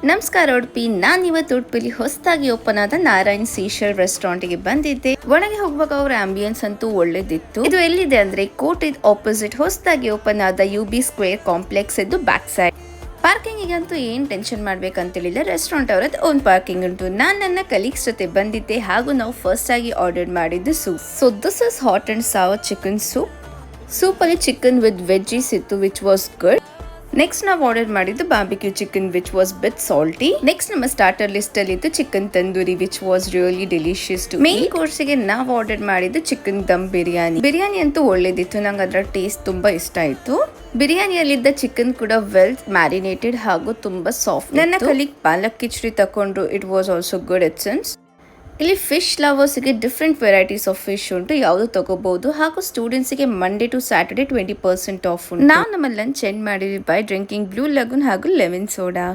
ನಮಸ್ಕಾರ ಉಡುಪಿ, ನಾನಿವತ್ತು ಉಡುಪಿಲಿ ಹೊಸದಾಗಿ ಓಪನ್ ಆದ ನಾರಾಯಣ್ ಸೀಶಲ್ ರೆಸ್ಟೋರೆಂಟ್ಗೆ ಬಂದಿದ್ದೆ. ಒಳಗೆ ಹೋಗುವಾಗ ಅವರ ಆಂಬಿಯನ್ಸ್ ಅಂತೂ ಒಳ್ಳೇದಿತ್ತು. ಇದು ಎಲ್ಲಿದೆ ಅಂದ್ರೆ ಕೋಟೆದ್ ಆಪೋಸಿಟ್ ಹೊಸದಾಗಿ ಓಪನ್ ಆದ UB ಸ್ಕ್ವೇರ್ ಕಾಂಪ್ಲೆಕ್ಸ್ ಇದ್ದು ಬ್ಯಾಕ್ ಸೈಡ್. ಪಾರ್ಕಿಂಗ್ ಅಂತೂ ಏನ್ ಟೆನ್ಷನ್ ಮಾಡ್ಬೇಕಂತೇಳಿಲ್ಲ, ರೆಸ್ಟೋರೆಂಟ್ ಅವರದ್ದು ಓನ್ ಪಾರ್ಕಿಂಗ್ ಉಂಟು. ನಾನ್ ನನ್ನ ಕಲೀಗ್ಸ್ ಜೊತೆ ಬಂದಿದ್ದೆ ಹಾಗೂ ನಾವು ಫಸ್ಟ್ ಆಗಿ ಆರ್ಡರ್ ಮಾಡಿದ್ದು soup. So this is hot and sour chicken soup. Soup ಅಲ್ಲಿ ಚಿಕನ್ ವಿತ್ ವೆಜ್ಜೀಸ್ ಇತ್ತು ವಿಚ್ ವಾಸ್ ಗುಡ್. ನೆಕ್ಸ್ಟ್ ನಾವು ಆರ್ಡರ್ ಮಾಡಿದ್ದು barbecue chicken which was bit salty. Next ನಮ್ಮ ಸ್ಟಾರ್ಟರ್ ಲಿಸ್ಟ್ ಅಲ್ಲಿ ಇತ್ತು chicken tandoori which was really delicious too. Main course ಗೆ ನಾವು order ಮಾಡಿದ್ದು ಚಿಕನ್ ದಮ್ ಬಿರಿಯಾನಿ. ಬಿರಿಯಾನಿ ಅಂತೂ ಒಳ್ಳೇದಿತ್ತು, ನಂಗೆ ಅದರ ಟೇಸ್ಟ್ ತುಂಬಾ ಇಷ್ಟ ಆಯ್ತು. ಬಿರಿಯಾನಿಯಲ್ಲಿದ್ದ ಚಿಕನ್ ಕೂಡ ವೆಲ್ ಮ್ಯಾರಿನೇಟೆಡ್ ಹಾಗೂ ತುಂಬಾ ಸಾಫ್ಟ್. ನನ್ನ ಕಲೀಗ್ ಪಾಲಕ್ ಕಿಚಡಿ ತಕೊಂಡ್ರು, it was also good it sense. ಇಲ್ಲಿ ಫಿಶ್ ಲವರ್ಸ್ಗೆ ಡಿಫ್ರೆಂಟ್ ವೆರೈಟೀಸ್ ಆಫ್ ಫಿಶ್ ಉಂಟು, ಯಾವುದು ತಗೋಬಹುದು. ಹಾಗೂ ಸ್ಟೂಡೆಂಟ್ಸ್ಗೆ ಮಂಡೇ ಟು ಸ್ಯಾಟರ್ಡೆ 20% ಆಫ್ ಉಂಟು. ನಾವು ನಮ್ಮ ಲಂಚ್ ಎಂಡ್ ಮಾಡಿದ್ವಿ ಬೈ ಡ್ರಿಂಕಿಂಗ್ ಬ್ಲೂ ಲಗೂನ್ ಹಾಗೂ ಲೆಮನ್ ಸೋಡಾ.